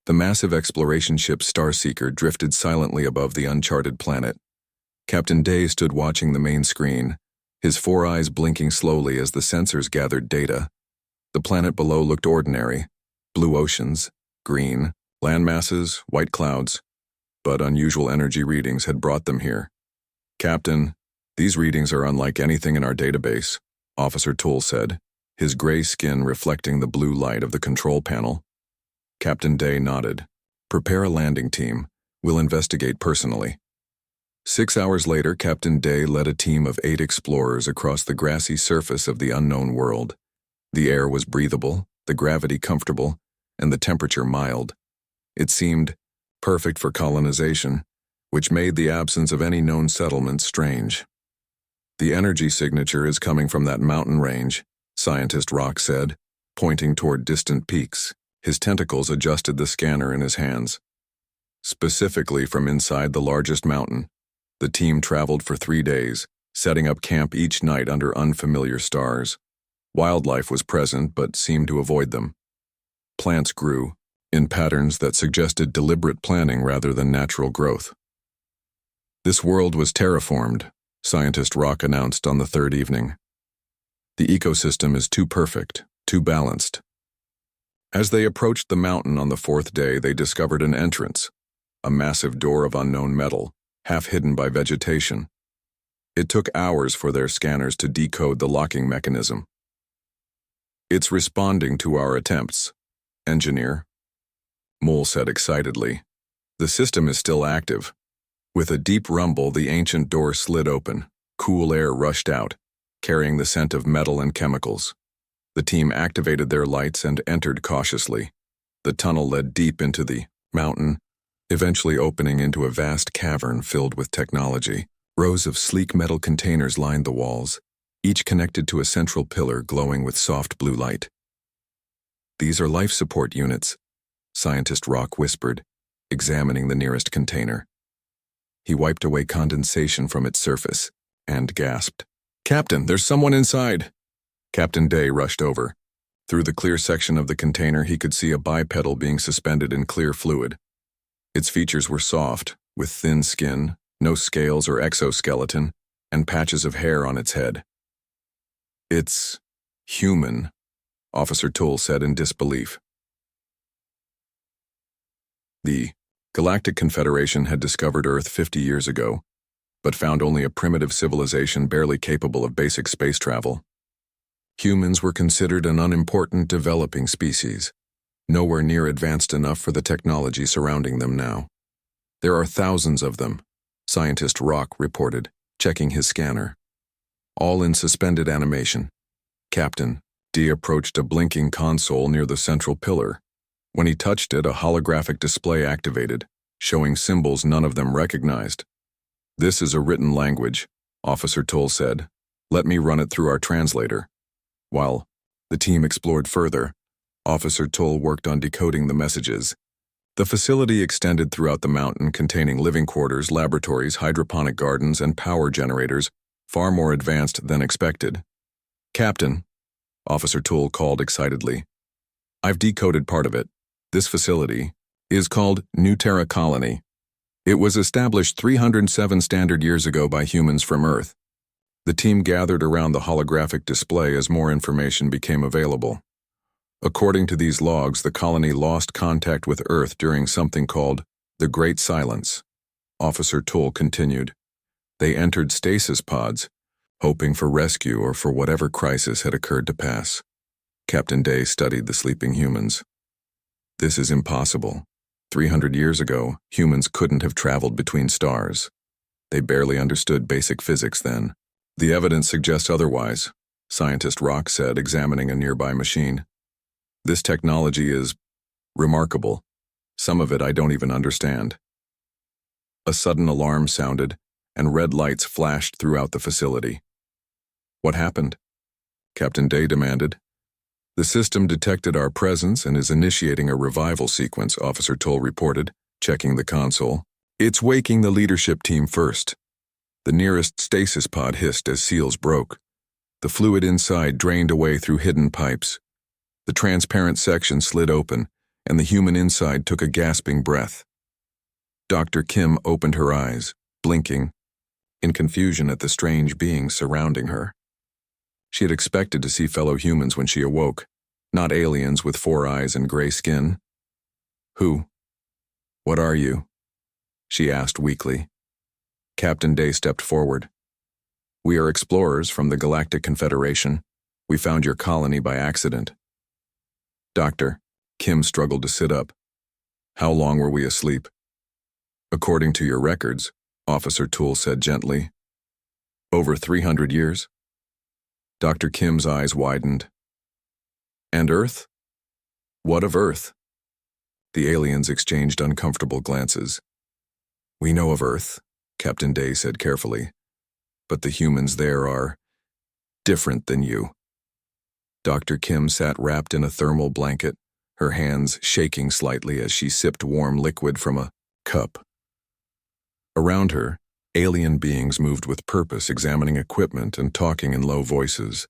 The massive exploration ship Starseeker drifted silently above the uncharted planet. Captain Day stood watching the main screen, his four eyes blinking slowly as the sensors gathered data. The planet below looked ordinary: blue oceans, green, land masses, white clouds. But unusual energy readings had brought them here. "Captain, these readings are unlike anything in our database," Officer Toole said, his gray skin reflecting the blue light of the control panel. Captain Day nodded. "Prepare a landing team. We'll investigate personally." 6 hours later, Captain Day led a team of 8 explorers across the grassy surface of the unknown world. The air was breathable, the gravity comfortable, and the temperature mild. It seemed perfect for colonization, which made the absence of any known settlements strange. "The energy signature is coming from that mountain range," Scientist Rock said, pointing toward distant peaks. His tentacles adjusted the scanner in his hands. "Specifically from inside the largest mountain." The team traveled for 3 days, setting up camp each night under unfamiliar stars. Wildlife was present but seemed to avoid them. Plants grew, in patterns that suggested deliberate planning rather than natural growth. "This world was terraformed," Scientist Rock announced on the 3rd evening. "The ecosystem is too perfect, too balanced." As they approached the mountain on the 4th day, they discovered an entrance, a massive door of unknown metal, half hidden by vegetation. It took hours for their scanners to decode the locking mechanism. "It's responding to our attempts, Engineer," Mole said excitedly. "The system is still active." With a deep rumble, the ancient door slid open. Cool air rushed out, carrying the scent of metal and chemicals. The team activated their lights and entered cautiously. The tunnel led deep into the mountain, eventually opening into a vast cavern filled with technology. Rows of sleek metal containers lined the walls, each connected to a central pillar glowing with soft blue light. "These are life support units," Scientist Rock whispered, examining the nearest container. He wiped away condensation from its surface and gasped. "Captain, there's someone inside!" Captain Day rushed over. Through the clear section of the container, he could see a bipedal being suspended in clear fluid. Its features were soft, with thin skin, no scales or exoskeleton, and patches of hair on its head. "It's human," Officer Toole said in disbelief. The Galactic Confederation had discovered Earth 50 years ago, but found only a primitive civilization barely capable of basic space travel. Humans were considered an unimportant developing species, nowhere near advanced enough for the technology surrounding them now. "There are thousands of them," Scientist Rock reported, checking his scanner. "All in suspended animation." Captain D approached a blinking console near the central pillar. When he touched it, a holographic display activated, showing symbols none of them recognized. "This is a written language," Officer Toole said. "Let me run it through our translator." While the team explored further, Officer Toole worked on decoding the messages. The facility extended throughout the mountain, containing living quarters, laboratories, hydroponic gardens, and power generators, far more advanced than expected. "Captain," Officer Toole called excitedly, "I've decoded part of it. This facility is called New Terra Colony. It was established 307 standard years ago by humans from Earth." The team gathered around the holographic display as more information became available. According to these logs, the colony lost contact with Earth during something called the Great Silence. Officer Toole continued. They entered stasis pods, hoping for rescue or for whatever crisis had occurred to pass. Captain Day studied the sleeping humans. "This is impossible. 300 years ago, humans couldn't have traveled between stars. They barely understood basic physics then. The evidence suggests otherwise," Scientist Rock said, examining a nearby machine. "This technology is remarkable. Some of it I don't even understand." A sudden alarm sounded, and red lights flashed throughout the facility. "What happened?" Captain Day demanded. "The system detected our presence and is initiating a revival sequence," Officer Toole reported, checking the console. "It's waking the leadership team first." The nearest stasis pod hissed as seals broke. The fluid inside drained away through hidden pipes. The transparent section slid open, and the human inside took a gasping breath. Dr. Kim opened her eyes, blinking, in confusion at the strange beings surrounding her. She had expected to see fellow humans when she awoke, not aliens with 4 eyes and gray skin. "Who? What are you?" she asked weakly. Captain Day stepped forward. "We are explorers from the Galactic Confederation. We found your colony by accident." "Doctor," Kim struggled to sit up. "How long were we asleep?" "According to your records," Officer Toole said gently. "Over 300 years?" Dr. Kim's eyes widened. "And Earth? What of Earth?" The aliens exchanged uncomfortable glances. "We know of Earth," Captain Day said carefully, "but the humans there are different than you." Dr. Kim sat wrapped in a thermal blanket, her hands shaking slightly as she sipped warm liquid from a cup. Around her, alien beings moved with purpose, examining equipment and talking in low voices.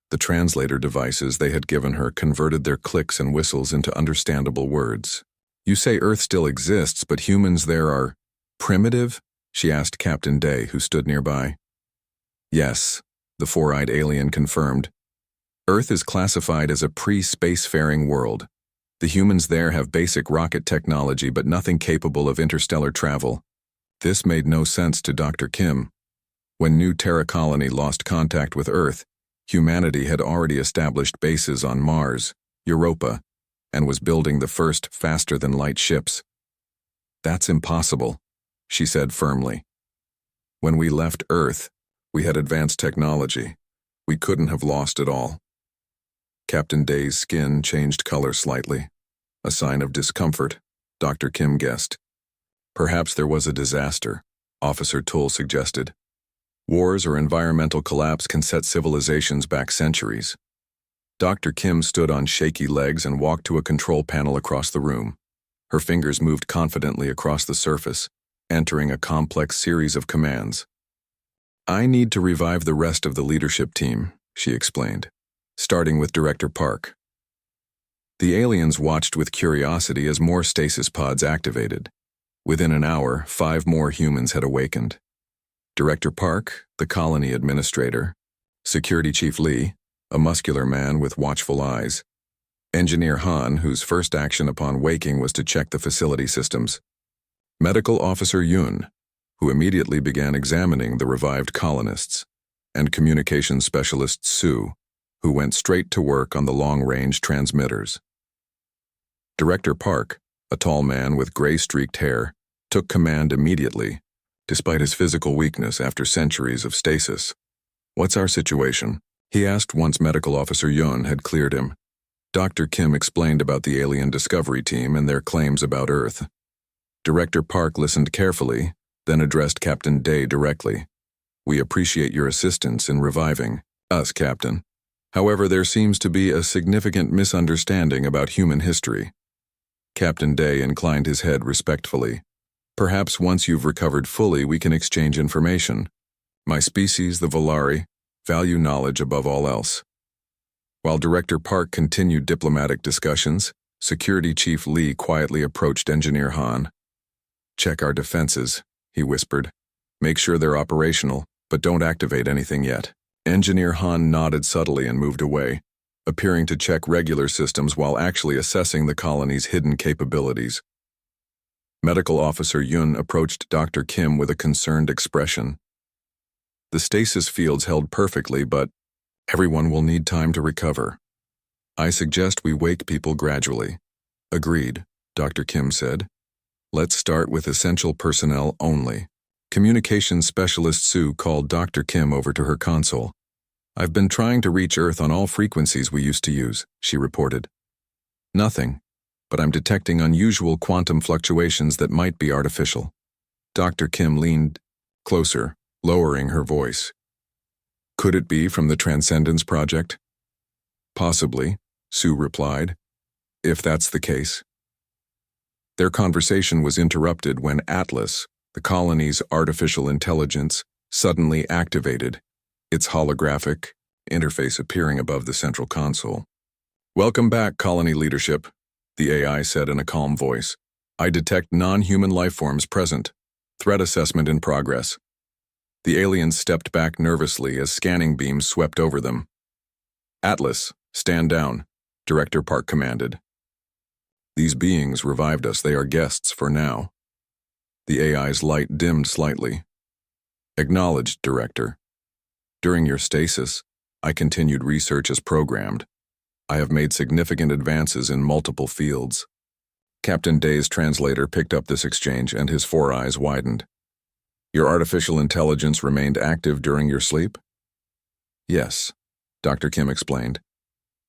The translator devices they had given her converted their clicks and whistles into understandable words. "You say Earth still exists, but humans there are primitive?" she asked Captain Day, who stood nearby. "Yes," the 4-eyed alien confirmed. "Earth is classified as a pre-spacefaring world. The humans there have basic rocket technology but nothing capable of interstellar travel." This made no sense to Dr. Kim. When New Terra Colony lost contact with Earth, humanity had already established bases on Mars, Europa, and was building the first faster-than-light ships. "That's impossible," she said firmly. "When we left Earth, we had advanced technology. We couldn't have lost it all." Captain Day's skin changed color slightly, a sign of discomfort, Dr. Kim guessed. "Perhaps there was a disaster," Officer Toole suggested. "Wars or environmental collapse can set civilizations back centuries." Dr. Kim stood on shaky legs and walked to a control panel across the room. Her fingers moved confidently across the surface, entering a complex series of commands. "I need to revive the rest of the leadership team," she explained, starting with Director Park. The aliens watched with curiosity as more stasis pods activated. Within an hour, 5 more humans had awakened. Director Park, the colony administrator, Security Chief Lee, a muscular man with watchful eyes, Engineer Han, whose first action upon waking was to check the facility systems, Medical Officer Yun, who immediately began examining the revived colonists, and Communications Specialist Sue, who went straight to work on the long-range transmitters. Director Park, a tall man with gray-streaked hair, took command immediately, despite his physical weakness after centuries of stasis. "What's our situation?" he asked once Medical Officer Yun had cleared him. Dr. Kim explained about the alien discovery team and their claims about Earth. Director Park listened carefully, then addressed Captain Day directly. "We appreciate your assistance in reviving us, Captain. However, there seems to be a significant misunderstanding about human history." Captain Day inclined his head respectfully. "Perhaps once you've recovered fully, we can exchange information. My species, the Volari, value knowledge above all else." While Director Park continued diplomatic discussions, Security Chief Lee quietly approached Engineer Han. "Check our defenses," he whispered. "Make sure they're operational, but don't activate anything yet." Engineer Han nodded subtly and moved away, appearing to check regular systems while actually assessing the colony's hidden capabilities. Medical Officer Yun approached Dr. Kim with a concerned expression. "The stasis fields held perfectly, but everyone will need time to recover. I suggest we wake people gradually." "Agreed," Dr. Kim said. "Let's start with essential personnel only." Communications Specialist Sue called Dr. Kim over to her console. "I've been trying to reach Earth on all frequencies we used to use," she reported. "Nothing, but I'm detecting unusual quantum fluctuations that might be artificial." Dr. Kim leaned closer, lowering her voice. "Could it be from the Transcendence Project?" "Possibly," Sue replied, "if that's the case." Their conversation was interrupted when Atlas, the colony's artificial intelligence, suddenly activated, its holographic interface appearing above the central console. "Welcome back, colony leadership. the AI said in a calm voice. I detect non-human life forms present. Threat assessment in progress. The aliens stepped back nervously as scanning beams swept over them. Atlas, stand down, Director Park commanded. These beings revived us. They are guests for now. The AI's light dimmed slightly. Acknowledged, Director. During your stasis, I continued research as programmed. I have made significant advances in multiple fields. Captain Day's translator picked up this exchange and his four eyes widened. Your artificial intelligence remained active during your sleep? Yes, Dr. Kim explained.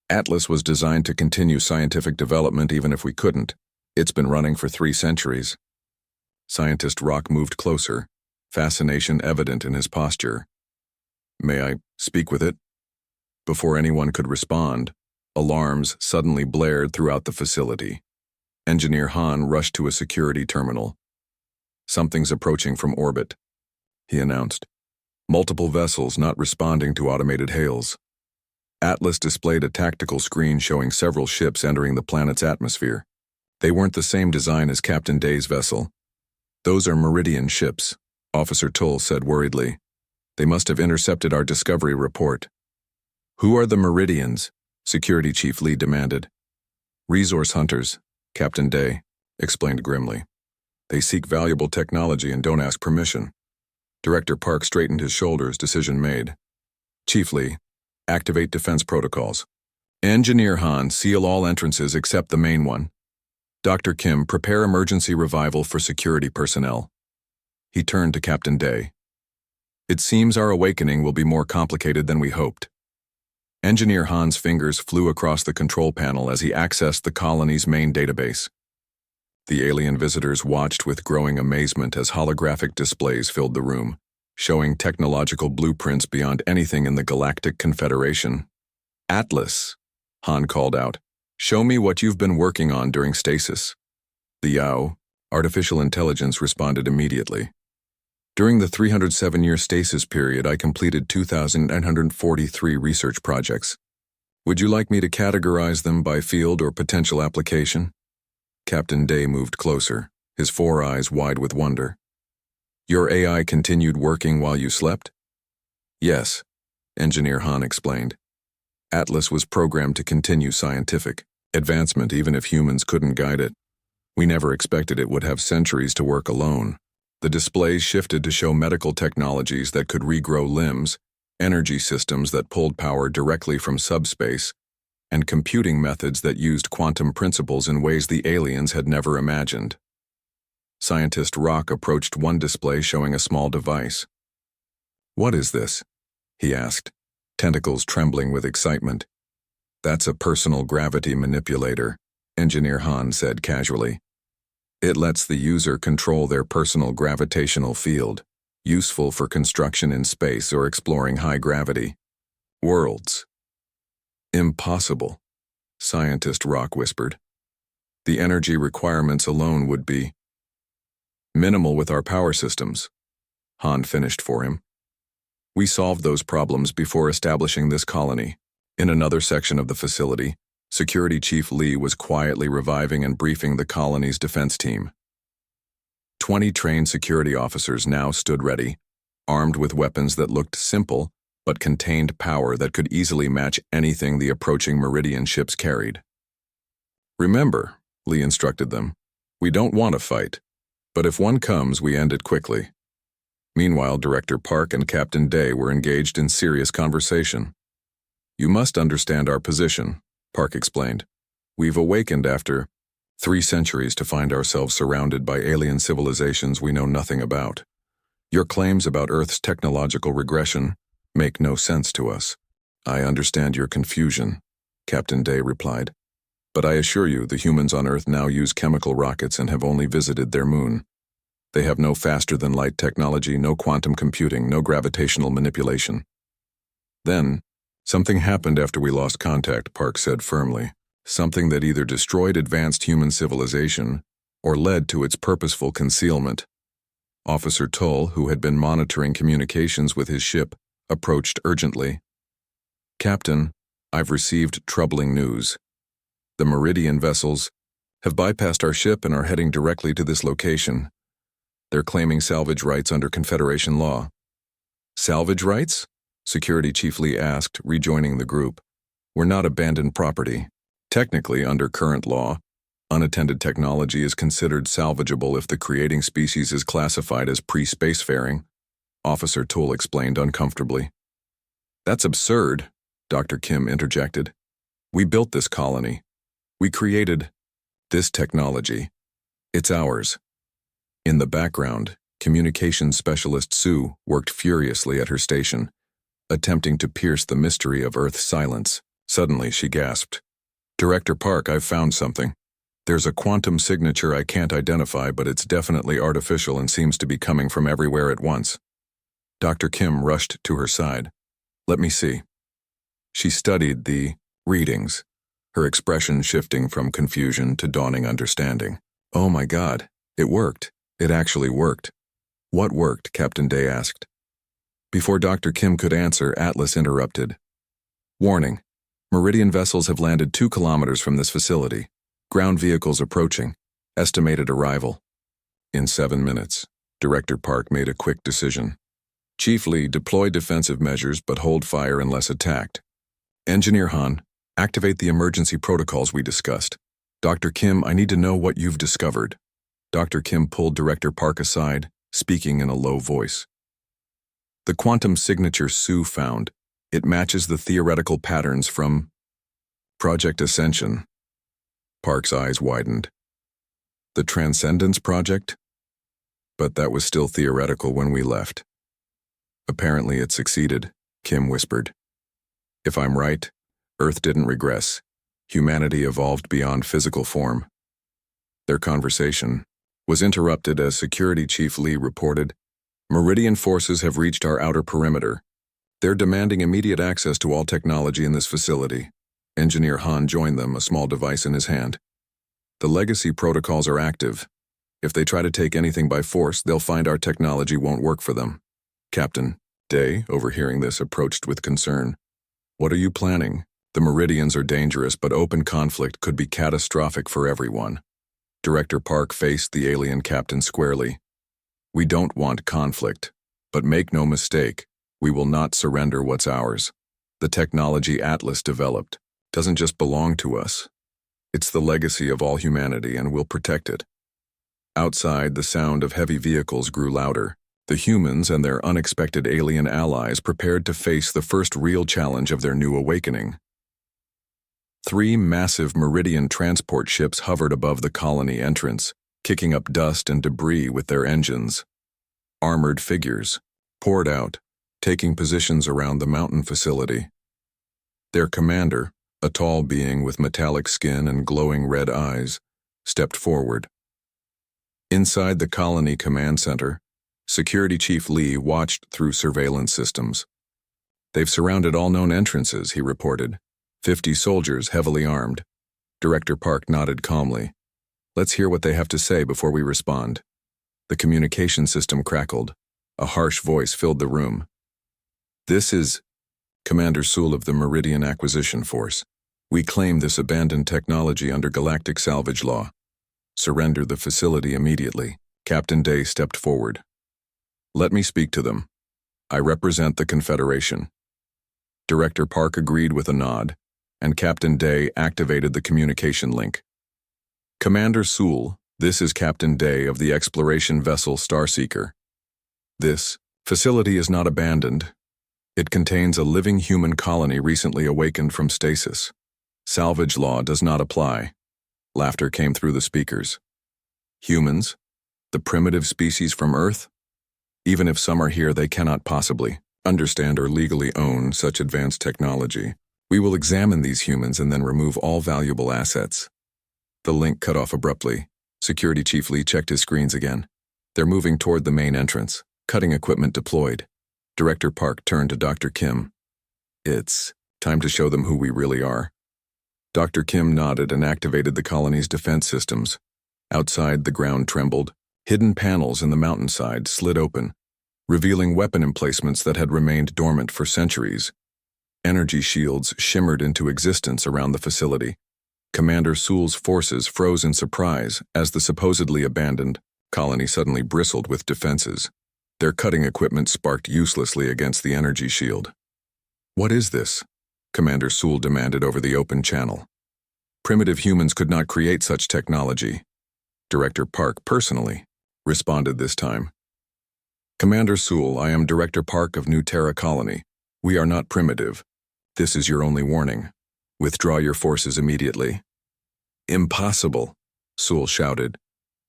Atlas was designed to continue scientific development even if we couldn't. It's been running for 3 centuries. Scientist Rock moved closer, fascination evident in his posture. May I speak with it? Before anyone could respond, alarms suddenly blared throughout the facility. Engineer Han rushed to a security terminal. Something's approaching from orbit, he announced. Multiple vessels not responding to automated hails. Atlas displayed a tactical screen showing several ships entering the planet's atmosphere. They weren't the same design as Captain Day's vessel. Those are Meridian ships, Officer Tull said worriedly. They must have intercepted our discovery report. Who are the Meridians? Security Chief Lee demanded. Resource hunters, Captain Day explained grimly. They seek valuable technology and don't ask permission. Director Park straightened his shoulders, decision made. Chief Lee, activate defense protocols. Engineer Han, seal all entrances except the main one. Dr. Kim, prepare emergency revival for security personnel. He turned to Captain Day. It seems our awakening will be more complicated than we hoped. Engineer Han's fingers flew across the control panel as he accessed the colony's main database. The alien visitors watched with growing amazement as holographic displays filled the room, showing technological blueprints beyond anything in the Galactic Confederation. Atlas, Han called out, show me what you've been working on during stasis. The Yao, artificial intelligence, responded immediately. During the 307-year stasis period, I completed 2,943 research projects. Would you like me to categorize them by field or potential application? Captain Day moved closer, his four eyes wide with wonder. Your AI continued working while you slept? Yes, Engineer Han explained. Atlas was programmed to continue scientific advancement even if humans couldn't guide it. We never expected it would have centuries to work alone. The displays shifted to show medical technologies that could regrow limbs, energy systems that pulled power directly from subspace, and computing methods that used quantum principles in ways the aliens had never imagined. Scientist Rock approached one display showing a small device. What is this? He asked, tentacles trembling with excitement. That's a personal gravity manipulator, Engineer Han said casually. It lets the user control their personal gravitational field, useful for construction in space or exploring high-gravity worlds. Impossible, Scientist Rock whispered. The energy requirements alone would be minimal with our power systems, Han finished for him. We solved those problems before establishing this colony. In another section of the facility, Security Chief Lee was quietly reviving and briefing the colony's defense team. 20 trained security officers now stood ready, armed with weapons that looked simple but contained power that could easily match anything the approaching Meridian ships carried. Remember, Lee instructed them, we don't want a fight, but if one comes, we end it quickly. Meanwhile, Director Park and Captain Day were engaged in serious conversation. You must understand our position, Park explained. We've awakened after 3 centuries to find ourselves surrounded by alien civilizations we know nothing about. Your claims about Earth's technological regression make no sense to us. I understand your confusion, Captain Day replied. But I assure you the humans on Earth now use chemical rockets and have only visited their moon. They have no faster-than-light technology, no quantum computing, no gravitational manipulation. Then, something happened after we lost contact, Park said firmly. Something that either destroyed advanced human civilization or led to its purposeful concealment. Officer Tull, who had been monitoring communications with his ship, approached urgently. Captain, I've received troubling news. The Meridian vessels, have bypassed our ship and are heading directly to this location. They're claiming salvage rights under Confederation law. Salvage rights? Security Chief Lee asked, rejoining the group. We're not abandoned property. Technically, under current law, unattended technology is considered salvageable if the creating species is classified as pre-spacefaring, Officer Toole explained uncomfortably. That's absurd, Dr. Kim interjected. We built this colony. We created this technology. It's ours. In the background, communications specialist Sue worked furiously at her station, attempting to pierce the mystery of Earth's silence. Suddenly, she gasped. Director Park, I've found something. There's a quantum signature I can't identify, but it's definitely artificial and seems to be coming from everywhere at once. Dr. Kim rushed to her side. Let me see. She studied the readings, her expression shifting from confusion to dawning understanding. Oh my God, it worked. It actually worked. What worked? Captain Day asked. Before Dr. Kim could answer, Atlas interrupted. Warning. Meridian vessels have landed 2 kilometers from this facility. Ground vehicles approaching. Estimated arrival. In 7 minutes, Director Park made a quick decision. Chief Lee, deploy defensive measures but hold fire unless attacked. Engineer Han, activate the emergency protocols we discussed. Dr. Kim, I need to know what you've discovered. Dr. Kim pulled Director Park aside, speaking in a low voice. The quantum signature Sue found. It matches the theoretical patterns from Project Ascension. Park's eyes widened. The Transcendence Project? But that was still theoretical when we left. Apparently it succeeded, Kim whispered. If I'm right, Earth didn't regress. Humanity evolved beyond physical form. Their conversation was interrupted as Security Chief Lee reported, Meridian forces have reached our outer perimeter. They're demanding immediate access to all technology in this facility. Engineer Han joined them, a small device in his hand. The legacy protocols are active. If they try to take anything by force, they'll find our technology won't work for them. Captain Day, overhearing this, approached with concern. What are you planning? The Meridians are dangerous, but open conflict could be catastrophic for everyone. Director Park faced the alien captain squarely. We don't want conflict, but make no mistake, we will not surrender what's ours. The technology Atlas developed doesn't just belong to us. It's the legacy of all humanity, and we'll protect it. Outside, the sound of heavy vehicles grew louder. The humans and their unexpected alien allies prepared to face the first real challenge of their new awakening. 3 massive Meridian transport ships hovered above the colony entrance, kicking up dust and debris with their engines. Armored figures poured out, taking positions around the mountain facility. Their commander, a tall being with metallic skin and glowing red eyes, stepped forward. Inside the colony command center, Security Chief Lee watched through surveillance systems. They've surrounded all known entrances, he reported. 50 soldiers heavily armed. Director Park nodded calmly. Let's hear what they have to say before we respond. The communication system crackled. A harsh voice filled the room. This is Commander Sewell of the Meridian Acquisition Force. We claim this abandoned technology under galactic salvage law. Surrender the facility immediately. Captain Day stepped forward. Let me speak to them. I represent the Confederation. Director Park agreed with a nod, and Captain Day activated the communication link. Commander Sewell, this is Captain Day of the exploration vessel Starseeker. This facility is not abandoned. It contains a living human colony recently awakened from stasis. Salvage law does not apply. Laughter came through the speakers. Humans? The primitive species from Earth? Even if some are here, they cannot possibly understand or legally own such advanced technology. We will examine these humans and then remove all valuable assets. The link cut off abruptly. Security Chief Lee checked his screens again. They're moving toward the main entrance. Cutting equipment deployed. Director Park turned to Dr. Kim. It's time to show them who we really are. Dr. Kim nodded and activated the colony's defense systems. Outside, the ground trembled. Hidden panels in the mountainside slid open, revealing weapon emplacements that had remained dormant for centuries. Energy shields shimmered into existence around the facility. Commander Sewell's forces froze in surprise as the supposedly abandoned colony suddenly bristled with defenses. Their cutting equipment sparked uselessly against the energy shield. "What is this?" Commander Sewell demanded over the open channel. "Primitive humans could not create such technology." Director Park personally responded this time. "Commander Sewell, I am Director Park of New Terra Colony. We are not primitive. This is your only warning. Withdraw your forces immediately." "Impossible," Sewell shouted.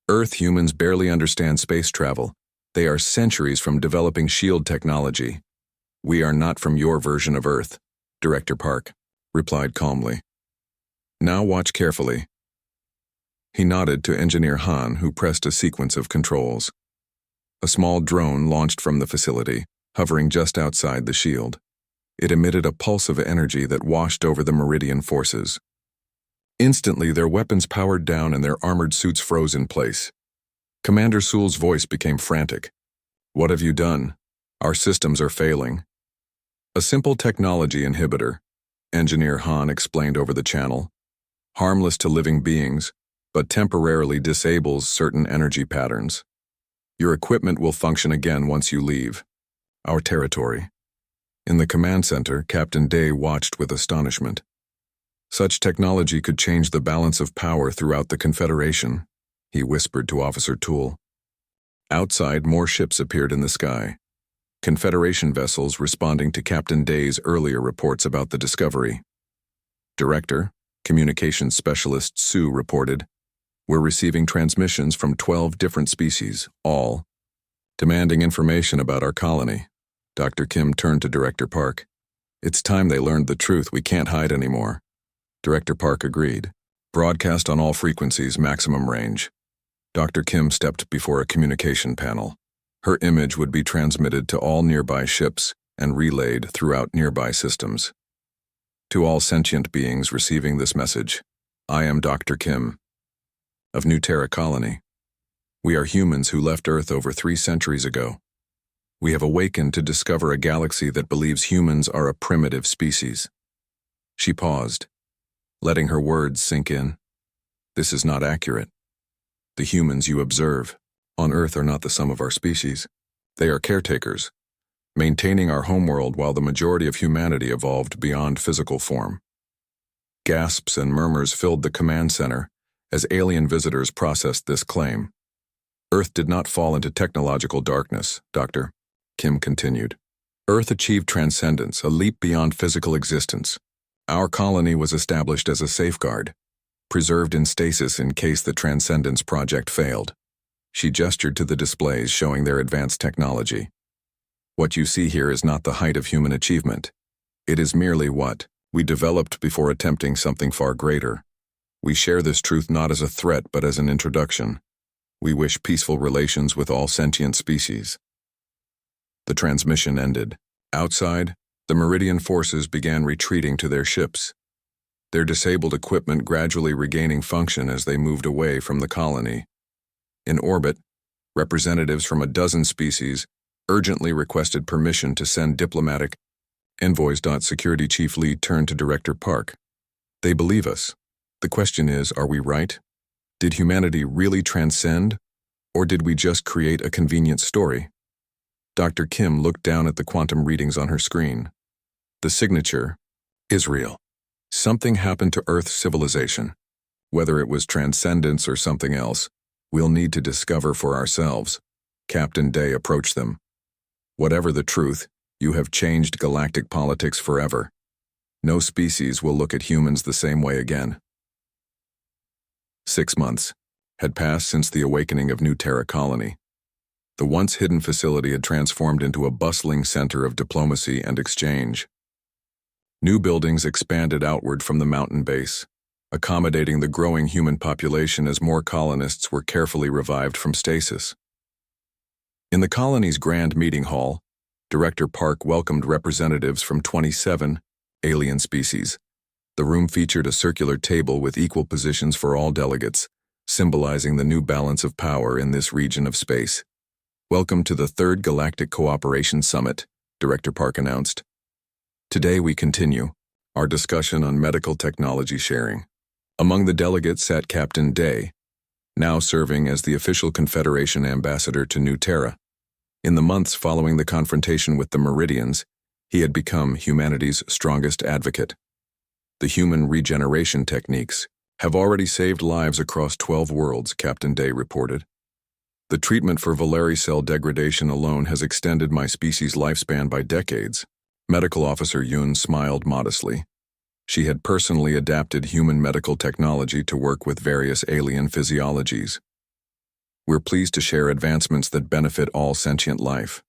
"Earth humans barely understand space travel. They are centuries from developing shield technology." "We are not from your version of Earth," Director Park replied calmly. "Now watch carefully." He nodded to Engineer Han, who pressed a sequence of controls. A small drone launched from the facility, hovering just outside the shield. It emitted a pulse of energy that washed over the Meridian forces. Instantly, their weapons powered down and their armored suits froze in place. Commander Sewell's voice became frantic. "What have you done? Our systems are failing." "A simple technology inhibitor," Engineer Han explained over the channel. "Harmless to living beings, but temporarily disables certain energy patterns. Your equipment will function again once you leave our territory." In the command center, Captain Day watched with astonishment. "Such technology could change the balance of power throughout the Confederation," he whispered to Officer Toole. Outside, more ships appeared in the sky. Confederation vessels responding to Captain Day's earlier reports about the discovery. "Director, Communications Specialist Sue reported, we're receiving transmissions from 12 different species, all demanding information about our colony." Dr. Kim turned to Director Park. "It's time they learned the truth. We can't hide anymore." Director Park agreed. "Broadcast on all frequencies, maximum range." Dr. Kim stepped before a communication panel. Her image would be transmitted to all nearby ships and relayed throughout nearby systems. "To all sentient beings receiving this message, I am Dr. Kim of New Terra Colony. We are humans who left Earth over 3 centuries ago. We have awakened to discover a galaxy that believes humans are a primitive species." She paused, letting her words sink in. "This is not accurate. The humans you observe on Earth are not the sum of our species. They are caretakers, maintaining our homeworld while the majority of humanity evolved beyond physical form." Gasps and murmurs filled the command center as alien visitors processed this claim. "Earth did not fall into technological darkness, Doctor," Kim continued. "Earth achieved transcendence, a leap beyond physical existence. Our colony was established as a safeguard, preserved in stasis in case the Transcendence Project failed." She gestured to the displays showing their advanced technology. "What you see here is not the height of human achievement. It is merely what we developed before attempting something far greater. We share this truth not as a threat but as an introduction. We wish peaceful relations with all sentient species." The transmission ended. Outside, the Meridian forces began retreating to their ships, their disabled equipment gradually regaining function as they moved away from the colony. In orbit, representatives from a dozen species urgently requested permission to send diplomatic envoys. Security Chief Lee turned to Director Park. "They believe us. The question is, are we right? Did humanity really transcend, or did we just create a convenient story?" Dr. Kim looked down at the quantum readings on her screen. The signature, Israel. Something happened to Earth's civilization. Whether it was transcendence or something else, we'll need to discover for ourselves. Captain Day approached them. "Whatever the truth, you have changed galactic politics forever. No species will look at humans the same way again." 6 months had passed since the awakening of New Terra Colony. The once hidden facility had transformed into a bustling center of diplomacy and exchange. New buildings expanded outward from the mountain base, accommodating the growing human population as more colonists were carefully revived from stasis. In the colony's grand meeting hall, Director Park welcomed representatives from 27 alien species. The room featured a circular table with equal positions for all delegates, symbolizing the new balance of power in this region of space. "Welcome to the 3rd Galactic Cooperation Summit," Director Park announced. "Today we continue our discussion on medical technology sharing. Among the delegates sat Captain Day, now serving as the official Confederation ambassador to New Terra. In the months following the confrontation with the Meridians, he had become humanity's strongest advocate. The human regeneration techniques have already saved lives across 12 worlds, Captain Day reported. The treatment for Valeri cell degradation alone has extended my species' lifespan by decades. Medical Officer Yun smiled modestly. She had personally adapted human medical technology to work with various alien physiologies. We're pleased to share advancements that benefit all sentient life.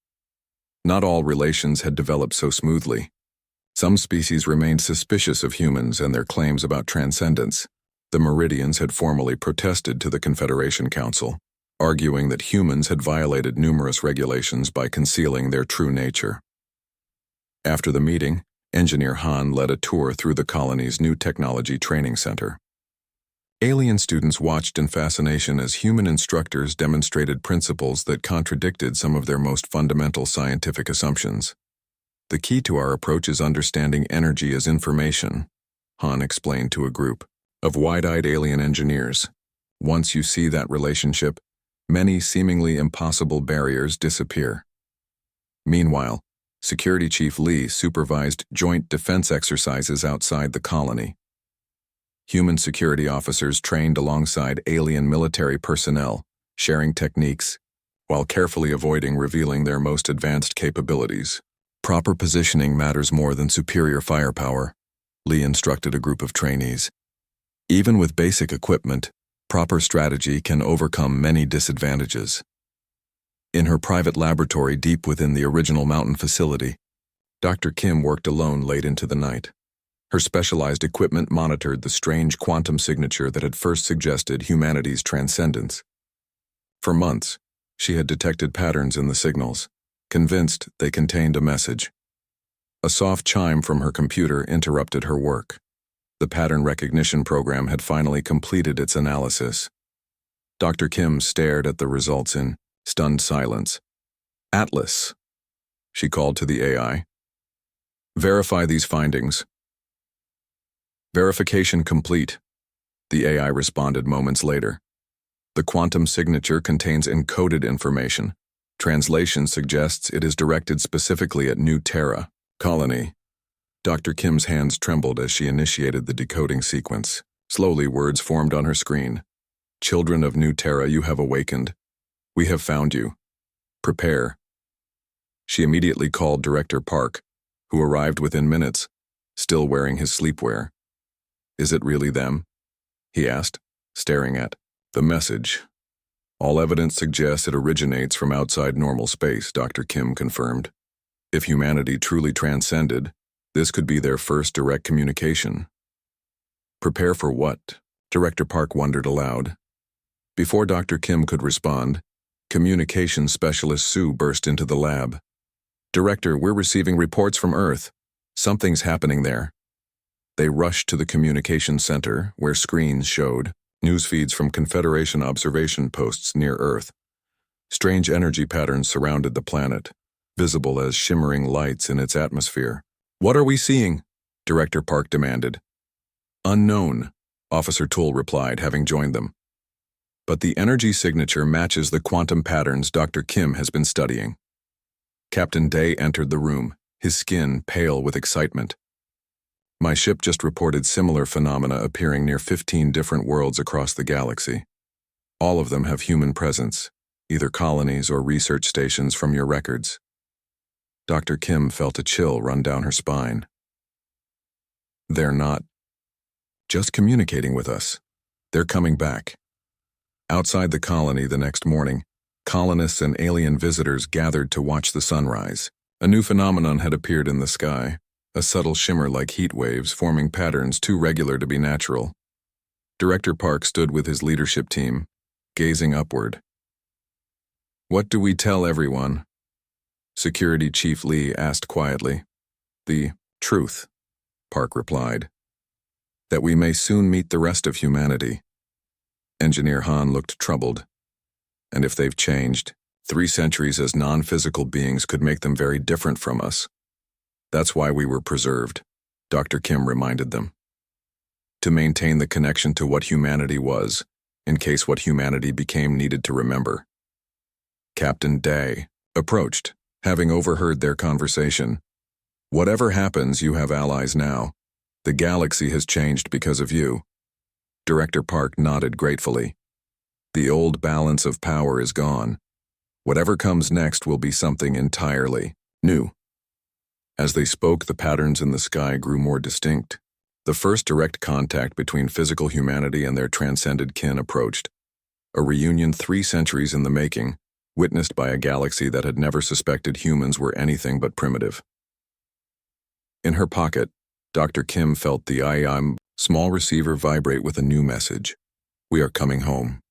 Not all relations had developed so smoothly. Some species remained suspicious of humans and their claims about transcendence. The Meridians had formally protested to the Confederation Council, arguing that humans had violated numerous regulations by concealing their true nature. After the meeting, Engineer Han led a tour through the colony's new technology training center. Alien students watched in fascination as human instructors demonstrated principles that contradicted some of their most fundamental scientific assumptions. The key to our approach is understanding energy as information, Han explained to a group of wide-eyed alien engineers. Once you see that relationship, many seemingly impossible barriers disappear. Meanwhile, Security Chief Lee supervised joint defense exercises outside the colony. Human security officers trained alongside alien military personnel, sharing techniques, while carefully avoiding revealing their most advanced capabilities. Proper positioning matters more than superior firepower, Lee instructed a group of trainees. Even with basic equipment, proper strategy can overcome many disadvantages. In her private laboratory deep within the original mountain facility, Dr. Kim worked alone late into the night. Her specialized equipment monitored the strange quantum signature that had first suggested humanity's transcendence. For months, she had detected patterns in the signals, convinced they contained a message. A soft chime from her computer interrupted her work. The pattern recognition program had finally completed its analysis. Dr. Kim stared at the results in stunned silence. "Atlas," she called to the AI. "Verify these findings." "Verification complete," the AI responded moments later. "The quantum signature contains encoded information. Translation suggests it is directed specifically at New Terra colony." Dr. Kim's hands trembled as she initiated the decoding sequence. Slowly, words formed on her screen. "Children of New Terra, you have awakened. We have found you. Prepare." She immediately called Director Park, who arrived within minutes, still wearing his sleepwear. "Is it really them?" he asked, staring at the message. "All evidence suggests it originates from outside normal space," Dr. Kim confirmed. "If humanity truly transcended, this could be their first direct communication." "Prepare for what?" Director Park wondered aloud. Before Dr. Kim could respond, Communications Specialist Sue burst into the lab. "Director, we're receiving reports from Earth. Something's happening there." They rushed to the communications center, where screens showed news feeds from Confederation observation posts near Earth. Strange energy patterns surrounded the planet, visible as shimmering lights in its atmosphere. "What are we seeing?" Director Park demanded. "Unknown," Officer Toole replied, having joined them. "But the energy signature matches the quantum patterns Dr. Kim has been studying." Captain Day entered the room, his skin pale with excitement. "My ship just reported similar phenomena appearing near 15 different worlds across the galaxy. All of them have human presence, either colonies or research stations from your records." Dr. Kim felt a chill run down her spine. "They're not just communicating with us. They're coming back." Outside the colony the next morning, colonists and alien visitors gathered to watch the sunrise. A new phenomenon had appeared in the sky, a subtle shimmer like heat waves forming patterns too regular to be natural. Director Park stood with his leadership team, gazing upward. "What do we tell everyone?" Security Chief Lee asked quietly. "The truth," Park replied. "That we may soon meet the rest of humanity." Engineer Han looked troubled. "And if they've changed, 3 centuries as non-physical beings could make them very different from us. That's why we were preserved," Dr. Kim reminded them. to maintain the connection to what humanity was, in case what humanity became needed to remember. Captain Day approached, having overheard their conversation. Whatever happens, you have allies now. The galaxy has changed because of you. Director Park nodded gratefully. The old balance of power is gone. Whatever comes next will be something entirely new. As they spoke, the patterns in the sky grew more distinct. The first direct contact between physical humanity and their transcended kin approached. A reunion 3 centuries in the making, witnessed by a galaxy that had never suspected humans were anything but primitive. In her pocket, Dr. Kim felt the small receiver vibrate with a new message. We are coming home.